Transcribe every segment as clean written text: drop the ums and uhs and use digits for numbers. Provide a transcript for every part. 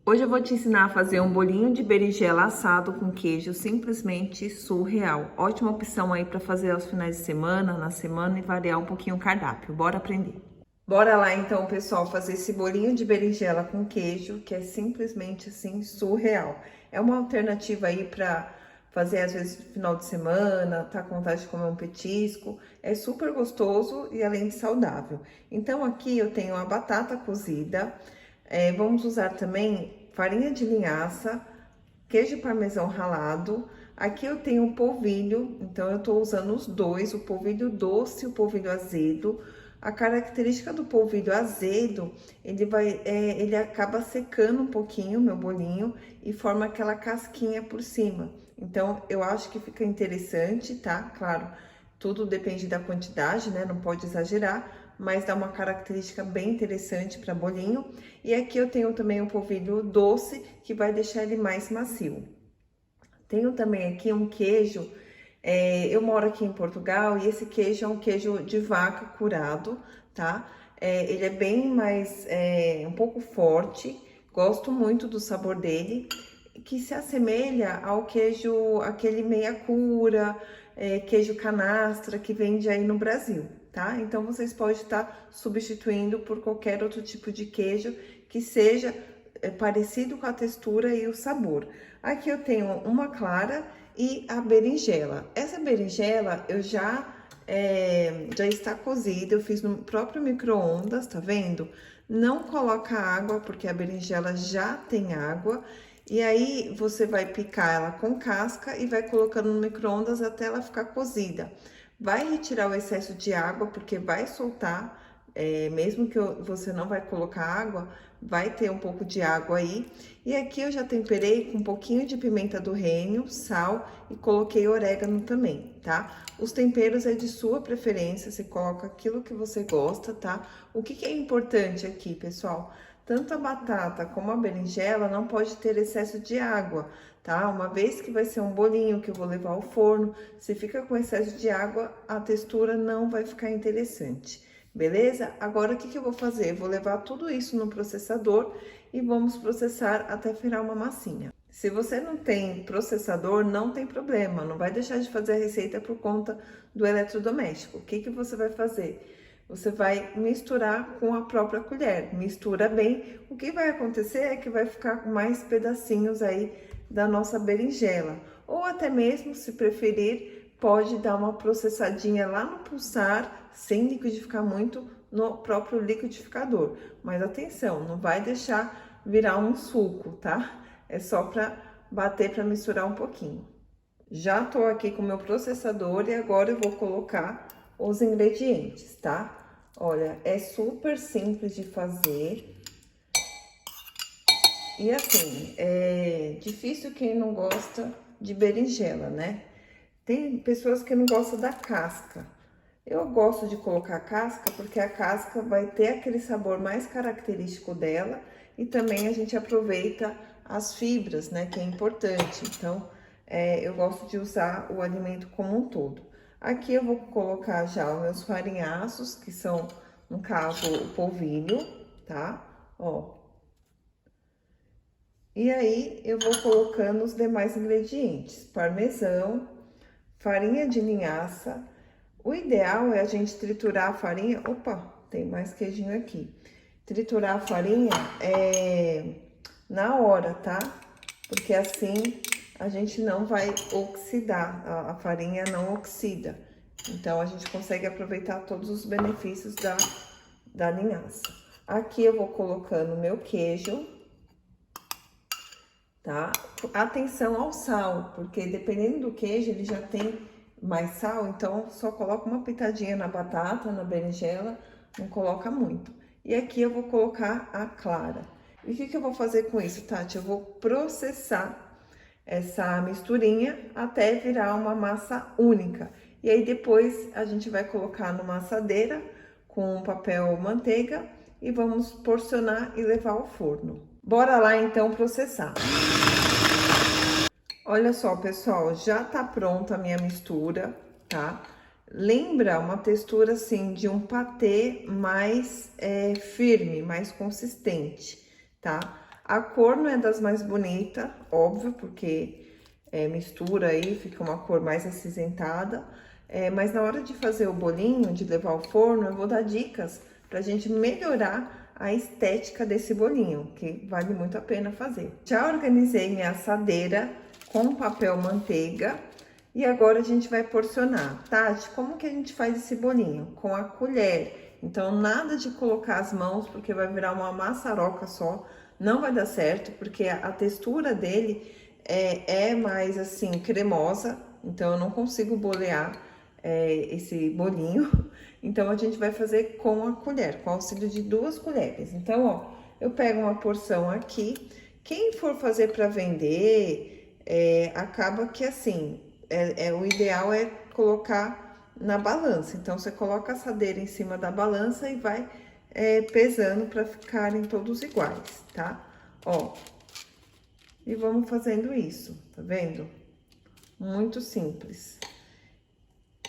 Hoje eu vou te ensinar a fazer um bolinho de berinjela assado com queijo, simplesmente surreal. Ótima opção aí para fazer aos finais de semana, na semana e variar um pouquinho o cardápio. Bora aprender. Bora lá então, pessoal, fazer esse bolinho de berinjela com queijo, que é simplesmente assim surreal. É uma alternativa aí para fazer às vezes no final de semana, tá com vontade de comer um petisco. É super gostoso e além de saudável. Então aqui eu tenho a batata cozida. Vamos usar também farinha de linhaça, queijo parmesão ralado. Aqui eu tenho o polvilho, então eu tô usando os dois, o polvilho doce e o polvilho azedo. A característica do polvilho azedo, ele acaba secando um pouquinho o meu bolinho e forma aquela casquinha por cima. Então, eu acho que fica interessante, tá? Claro, tudo depende da quantidade, né? Não pode exagerar, mas dá uma característica bem interessante para bolinho. E aqui eu tenho também o polvilho doce, que vai deixar ele mais macio. Tenho também aqui um queijo, eu moro aqui em Portugal e esse queijo é um queijo de vaca curado, tá? Ele é bem mais, um pouco forte, gosto muito do sabor dele, que se assemelha ao queijo, aquele meia cura, queijo canastra que vende aí no Brasil, tá? Então, vocês podem estar substituindo por qualquer outro tipo de queijo que seja parecido com a textura e o sabor. Aqui eu tenho uma clara e a berinjela. Essa berinjela eu já está cozida, eu fiz no próprio micro-ondas, tá vendo? Não coloca água, porque a berinjela já tem água. E aí, você vai picar ela com casca e vai colocando no micro-ondas até ela ficar cozida. Vai retirar o excesso de água, porque vai soltar, mesmo que você não vai colocar água, vai ter um pouco de água aí. E aqui eu já temperei com um pouquinho de pimenta do reino, sal e coloquei orégano também, tá? Os temperos é de sua preferência, você coloca aquilo que você gosta, tá? O que é importante aqui, pessoal? Tanto a batata como a berinjela não pode ter excesso de água, tá? Uma vez que vai ser um bolinho que eu vou levar ao forno, se fica com excesso de água, a textura não vai ficar interessante. Beleza? Agora, o que eu vou fazer? Vou levar tudo isso no processador e vamos processar até virar uma massinha. Se você não tem processador, não tem problema, não vai deixar de fazer a receita por conta do eletrodoméstico. O que você vai fazer? Você vai misturar com a própria colher, mistura bem. O que vai acontecer é que vai ficar com mais pedacinhos aí da nossa berinjela. Ou até mesmo, se preferir, pode dar uma processadinha lá no pulsar, sem liquidificar muito no próprio liquidificador. Mas atenção, não vai deixar virar um suco, tá? É só para bater, para misturar um pouquinho. Já tô aqui com o meu processador e agora eu vou colocar os ingredientes, tá? Olha, é super simples de fazer. E assim, é difícil quem não gosta de berinjela, né? Tem pessoas que não gostam da casca. Eu gosto de colocar casca porque a casca vai ter aquele sabor mais característico dela e também a gente aproveita as fibras, né? Que é importante. Então, eu gosto de usar o alimento como um todo. Aqui eu vou colocar já os meus farinhaços, que são, no caso, o polvilho, tá? Ó. E aí, eu vou colocando os demais ingredientes. Parmesão, farinha de linhaça. O ideal é a gente triturar a farinha... Opa, tem mais queijinho aqui. Triturar a farinha na hora, tá? Porque assim a gente não vai oxidar, a farinha não oxida. Então, a gente consegue aproveitar todos os benefícios da linhaça. Aqui eu vou colocando meu queijo, tá? Atenção ao sal, porque dependendo do queijo, ele já tem mais sal, então só coloca uma pitadinha na batata, na berinjela, não coloca muito. E aqui eu vou colocar a clara. E o que eu vou fazer com isso, Tati? Eu vou processar essa misturinha até virar uma massa única. E aí depois a gente vai colocar numa assadeira com papel manteiga e vamos porcionar e levar ao forno. Bora lá então processar. Olha só, pessoal, já tá pronta a minha mistura, tá? Lembra uma textura assim de um patê mais firme, mais consistente, tá? A cor não é das mais bonitas, óbvio, porque mistura aí, fica uma cor mais acinzentada. Mas na hora de fazer o bolinho, de levar ao forno, eu vou dar dicas pra gente melhorar a estética desse bolinho, que vale muito a pena fazer. Já organizei minha assadeira com papel manteiga e agora a gente vai porcionar. Tati, como que a gente faz esse bolinho? Com a colher. Então, nada de colocar as mãos, porque vai virar uma maçaroca só. Não vai dar certo, porque a textura dele é mais assim, cremosa. Então, eu não consigo bolear esse bolinho. Então, a gente vai fazer com a colher, com o auxílio de 2 colheres. Então, ó, eu pego uma porção aqui. Quem for fazer para vender, acaba que assim, o ideal é colocar na balança. Então, você coloca a assadeira em cima da balança e vai pesando para ficarem todos iguais, tá? Ó, e vamos fazendo isso, tá vendo? Muito simples.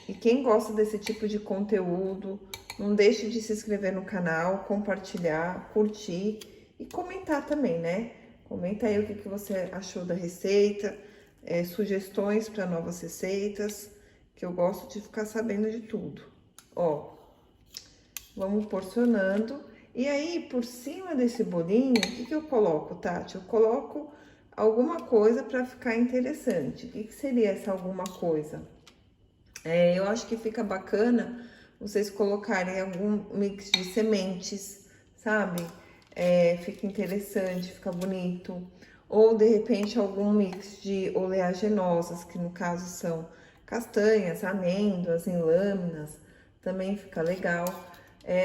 E quem gosta desse tipo de conteúdo, não deixe de se inscrever no canal, compartilhar, curtir e comentar também, né? Comenta aí o que você achou da receita, sugestões para novas receitas, que eu gosto de ficar sabendo de tudo. Ó, vamos porcionando. E aí, por cima desse bolinho, o que eu coloco, Tati? Eu coloco alguma coisa para ficar interessante. O que seria essa alguma coisa? Eu acho que fica bacana vocês colocarem algum mix de sementes, sabe? Fica interessante, fica bonito. Ou, de repente, algum mix de oleaginosas, que no caso são castanhas, amêndoas em lâminas, também fica legal.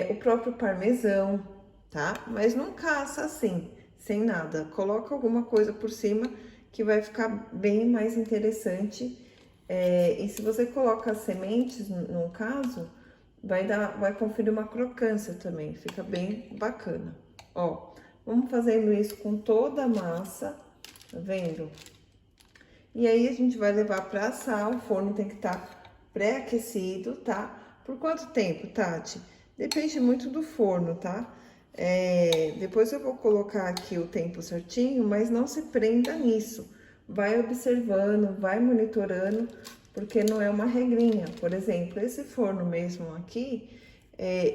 O próprio parmesão, tá? Mas não caça assim, sem nada. Coloca alguma coisa por cima que vai ficar bem mais interessante. E se você coloca as sementes, no caso, vai conferir uma crocância também, fica bem bacana. Ó, vamos fazendo isso com toda a massa, tá vendo? E aí, a gente vai levar pra assar, o forno tem que estar pré-aquecido, tá? Por quanto tempo, Tati? Depende muito do forno, tá? Depois eu vou colocar aqui o tempo certinho, mas não se prenda nisso. Vai observando, vai monitorando, porque não é uma regrinha. Por exemplo, esse forno mesmo aqui,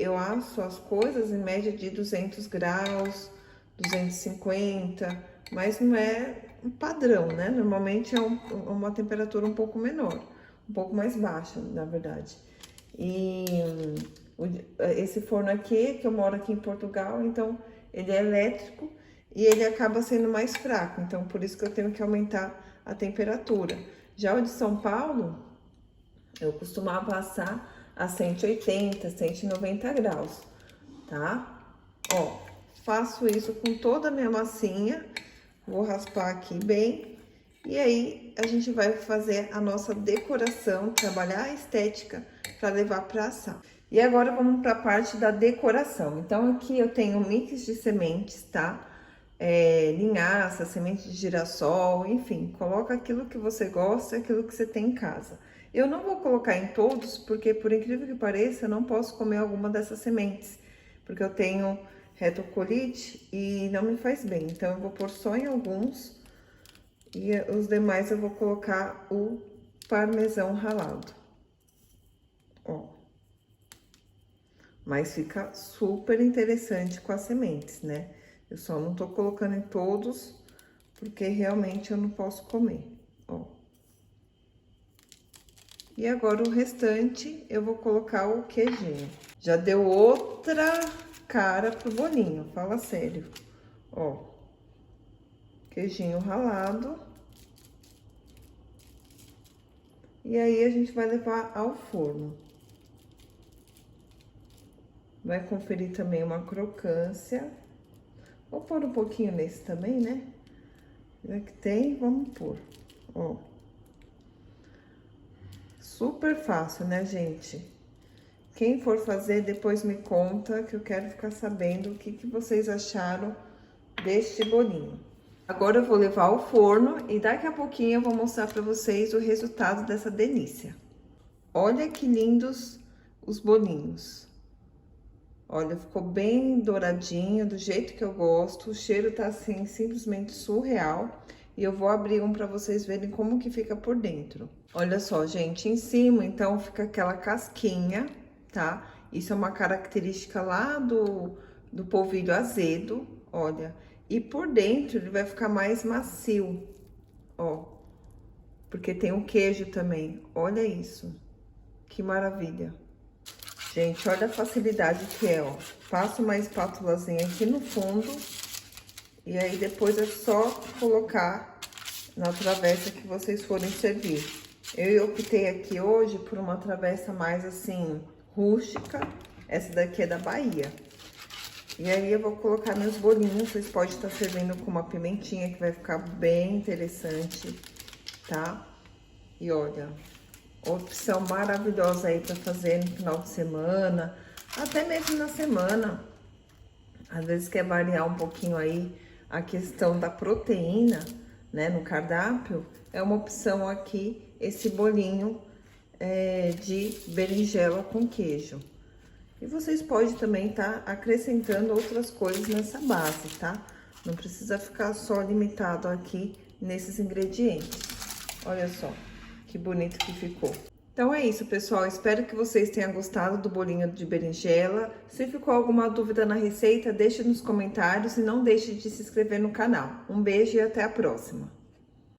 eu asso as coisas em média de 200 graus, 250, mas não é um padrão, né? Normalmente é uma temperatura um pouco menor, um pouco mais baixa, na verdade. E esse forno aqui, que eu moro aqui em Portugal, então ele é elétrico e ele acaba sendo mais fraco, então por isso que eu tenho que aumentar a temperatura. Já o de São Paulo, eu costumava assar a 180, 190 graus, tá? Ó, faço isso com toda a minha massinha, vou raspar aqui bem, e aí a gente vai fazer a nossa decoração, trabalhar a estética para levar para assar. E agora vamos para a parte da decoração. Então aqui eu tenho um mix de sementes, tá? Linhaça, semente de girassol, enfim, coloca aquilo que você gosta, aquilo que você tem em casa. Eu não vou colocar em todos, porque por incrível que pareça, eu não posso comer alguma dessas sementes, porque eu tenho retocolite e não me faz bem. Então, eu vou pôr só em alguns e os demais eu vou colocar o parmesão ralado. Ó. Mas fica super interessante com as sementes, né? Eu só não tô colocando em todos, porque realmente eu não posso comer, ó. E agora o restante eu vou colocar o queijinho. Já deu outra cara pro bolinho, fala sério. Ó, queijinho ralado. E aí a gente vai levar ao forno. Vai conferir também uma crocância. Vou pôr um pouquinho nesse também, né? Já que tem, vamos pôr, ó. Super fácil, né, gente? Quem for fazer, depois me conta, que eu quero ficar sabendo o que vocês acharam deste bolinho. Agora eu vou levar ao forno e daqui a pouquinho eu vou mostrar pra vocês o resultado dessa delícia. Olha que lindos os bolinhos. Olha, ficou bem douradinho, do jeito que eu gosto. O cheiro tá assim, simplesmente surreal. E eu vou abrir um pra vocês verem como que fica por dentro. Olha só, gente, em cima, então, fica aquela casquinha, tá? Isso é uma característica lá do polvilho azedo, olha. E por dentro ele vai ficar mais macio, ó. Porque tem o queijo também, olha isso. Que maravilha. Gente, olha a facilidade que é, ó. Passa uma espátulazinha aqui no fundo. E aí, depois é só colocar na travessa que vocês forem servir. Eu optei aqui hoje por uma travessa mais, assim, rústica. Essa daqui é da Bahia. E aí, eu vou colocar meus bolinhos. Vocês podem estar servindo com uma pimentinha, que vai ficar bem interessante, tá? E olha... opção maravilhosa aí para fazer no final de semana, até mesmo na semana. Às vezes quer variar um pouquinho aí a questão da proteína, né, no cardápio. É uma opção aqui, esse bolinho de berinjela com queijo. E vocês podem também estar acrescentando outras coisas nessa base, tá? Não precisa ficar só limitado aqui nesses ingredientes. Olha só. Que bonito que ficou. Então é isso, pessoal. Espero que vocês tenham gostado do bolinho de berinjela. Se ficou alguma dúvida na receita, deixe nos comentários e não deixe de se inscrever no canal. Um beijo e até a próxima.